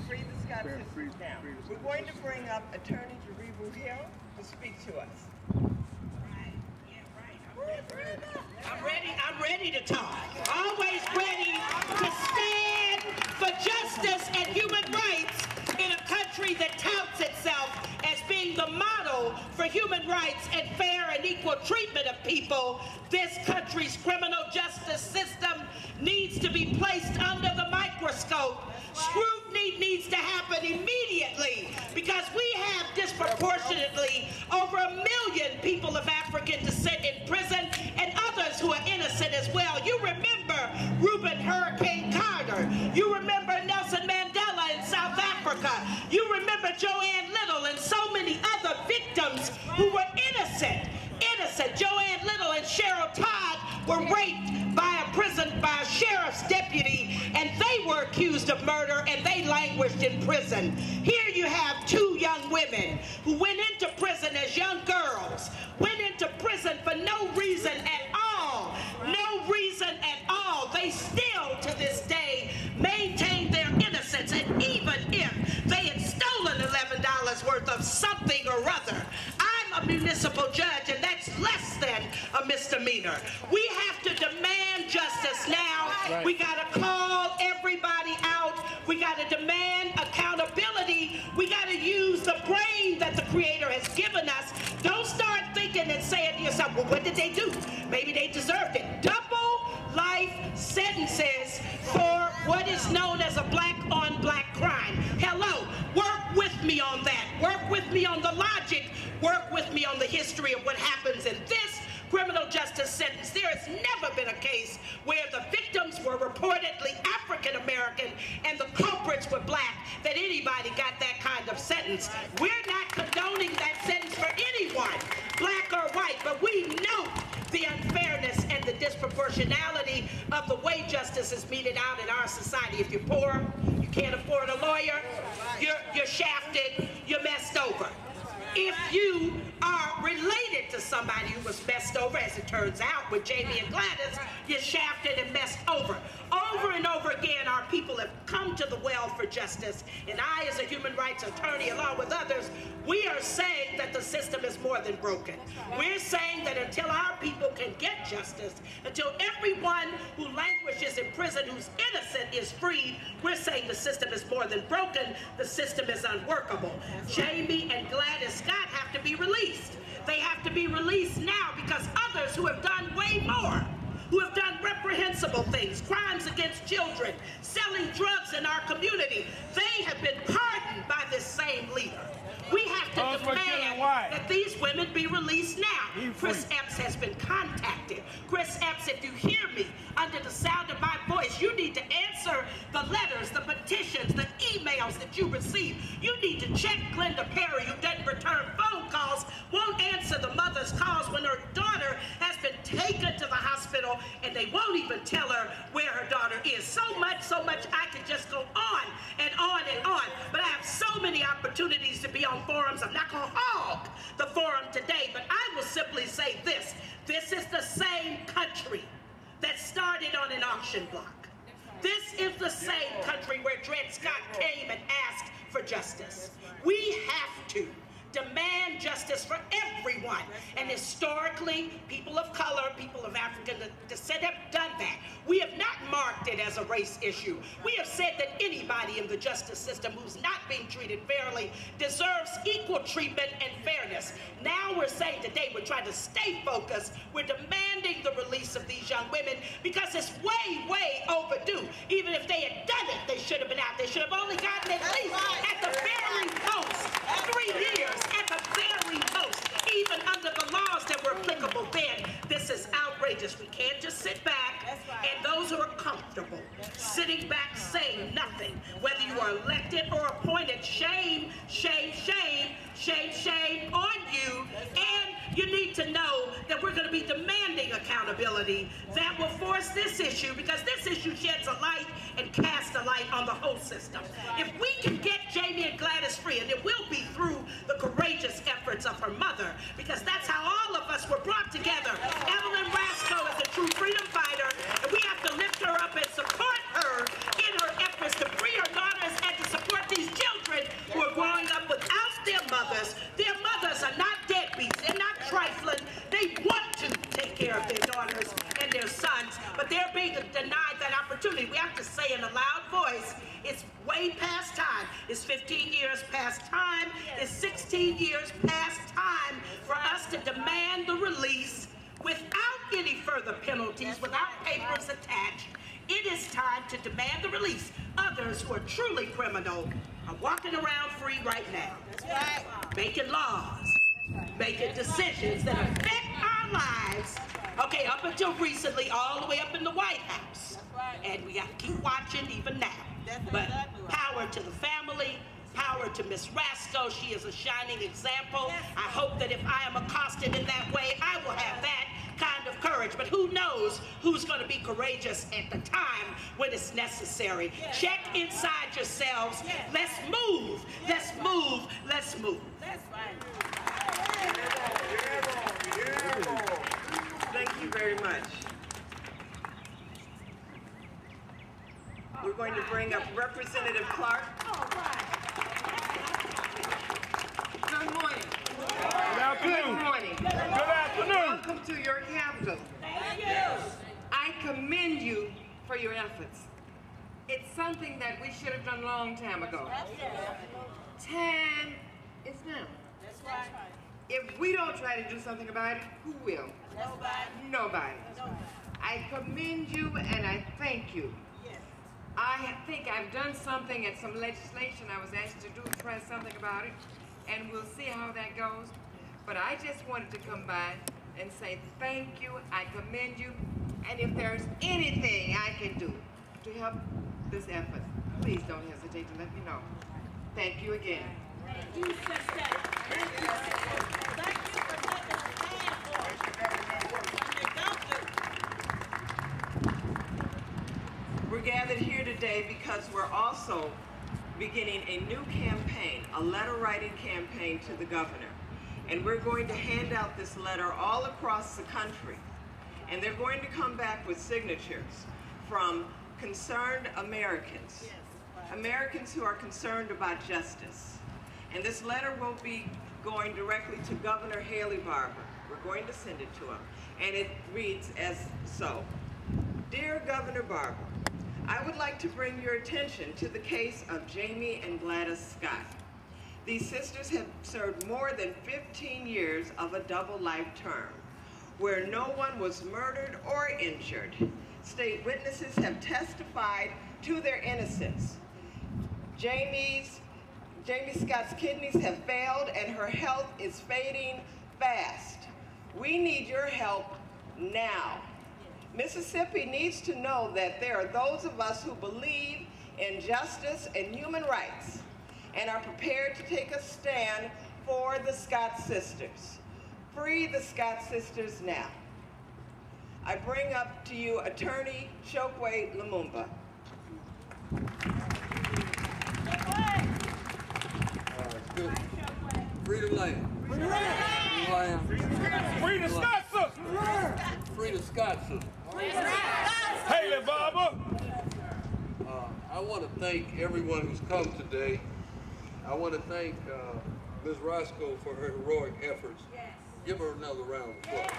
free the Scott sisters now. We're going to bring up Attorney Jaribu Hill to speak to us. I'm ready to talk. Always ready to stand for justice and human rights in a country that touts itself as being the model for human rights and fair and equal treatment of people. This country's criminal justice system needs to be placed under the microscope. Scrutiny needs to happen immediately because we have disproportionately over 1 million people of African descent in prison and others who are innocent as well. You remember Reuben Hurricane Carter. You remember Nelson Mandela in South Africa. You remember Joanne Little and so many other victims who were innocent. Joanne Little and Cheryl Todd were raped by a sheriff's deputy, and they were accused of murder, and they languished in prison. Here you have 2 young women who went into prison as young girls, went into prison for no reason at all. No reason at all. They still, to this day, maintain their innocence, and even if they had stolen $11 worth of something or other, I'm a municipal judge, and that's less than a misdemeanor. We have to demand justice now. Right. We got to call everybody out. We got to demand accountability. We got to use the brain that the Creator has given us. Don't start thinking and saying to yourself, well, what did they do? Maybe they deserved it. Double life sentences for what is known as a black-on-black crime. Hello, work with me on that. Work with me on the logic. Work with me on the history of what happens in this criminal justice sentence. There has never been a case where the victims were reportedly African American and the culprits were black that anybody got that kind of sentence. We're not condoning that sentence for anyone, black or white, but we note the unfairness and the disproportionality of the way justice is meted out in our society. If you're poor, you can't afford a lawyer, you're shafted, you're messed over. If you are related to somebody who was messed over, as it turns out with Jamie and Gladys, you're shafted and messed over. Over and over again, our people have come to the well for justice, and I, as a human rights attorney, along with others, we are saying that the system is more than broken. We're saying that until our people can get justice, until everyone who languishes in prison who's innocent is freed, we're saying the system is more than broken, the system is unworkable. Jamie and Gladys Scott have to be released. They have to be released now because others who have done way more, who have done reprehensible things, crimes against children, selling drugs in our community, they have been pardoned by this same leader. We have to demand that these women be released now. Chris Epps has been contacted. Chris Epps, if you hear me under the sound of my voice, you need to answer the letters, the petitions, the emails that you receive. You need to check Glenda Perry, who doesn't return phone calls, won't answer the mother's calls when her daughter has been taken to the hospital, and they won't even tell her where her daughter is. So much I could just go on and on and on. But I have so many opportunities to be on forums. I'm not going to hog the forum today, but I will simply say this. This is the same country that started on an auction block. This is the same country where Dred Scott came and asked for justice. We have to demand justice for everyone. And historically, people of color, people of African descent have done that. We have not marked it as a race issue. We have said that anybody in the justice system who's not being treated fairly deserves equal treatment and fairness. Now we're saying today we're trying to stay focused. We're demanding the release of these young women because it's way overdue. Even if they had done it, they should have been out. They should have only gotten at least, at the very most, 3 years. At the very most, even under the laws that were applicable then. This is outrageous. We can't just sit back, and those who are comfortable sitting back saying nothing, whether you are elected or appointed, shame on you. And you need to know that we're going to be demanding accountability that will force this issue, because this issue sheds a light and casts a light on the whole system. If we can get Jamie and Gladys free, and it will be through the courageous efforts of her mother, because that's how all of us were brought together. Evelyn Rasco is a true freedom fighter, and we have to lift her up and support her in her efforts to free her daughters and to support daughters. Their mothers are not deadbeats. They're not trifling. They want to take care of their daughters and their sons, but they're being denied that opportunity. We have to say in a loud voice, it's way past time. It's 15 years past time. It's 16 years past time for us to demand the release without any further penalties, without papers attached. It is time to demand the release. Others who are truly criminal are walking around free right now. Making laws, making decisions that affect our lives. Okay, up until recently, all the way up in the White House. And we have to keep watching even now. But power to the family, power to Miss Rasco. She is a shining example. I hope that if I am accosted in that way, I will have that kind of courage. But who knows who's going to be courageous at the time when it's necessary. Check inside yourselves. Let's move. Let's move. Let's move. Thank you very much. We're going to bring up Representative Clark. Good morning. Good afternoon. Good morning. Good afternoon. Welcome to your capital. Thank you. I commend you for your efforts. It's something that we should have done a long time ago. Time is now. That's right. If we don't try to do something about it, who will? Nobody. I commend you and I thank you. I think I've done something at some legislation I was asked to do, try something about it, and we'll see how that goes. But I just wanted to come by and say thank you, I commend you, and if there's anything I can do to help this effort, please don't hesitate to let me know. Thank you again. Thank you, sister. Thank you. Thank you for letting us stand for it. We're gathered here today because we're also beginning a new campaign, a letter writing campaign to the governor. And we're going to hand out this letter all across the country. And they're going to come back with signatures from concerned Americans, Americans who are concerned about justice. And this letter will be going directly to Governor Haley Barbour. We're going to send it to him. And it reads as so. Dear Governor Barbour, I would like to bring your attention to the case of Jamie and Gladys Scott. These sisters have served more than 15 years of a double life term, where no one was murdered or injured. State witnesses have testified to their innocence. Jamie Scott's kidneys have failed and her health is fading fast. We need your help now. Mississippi needs to know that there are those of us who believe in justice and human rights and are prepared to take a stand for the Scott sisters. Free the Scott sisters now. I bring up to you Attorney Chokwe Lumumba. Free the land. Free the land. Free the Scott sisters. Free the Scott sisters. Haley Barbour. I want to thank everyone who's come today. I want to thank Ms. Roscoe for her heroic efforts. Give her another round of applause.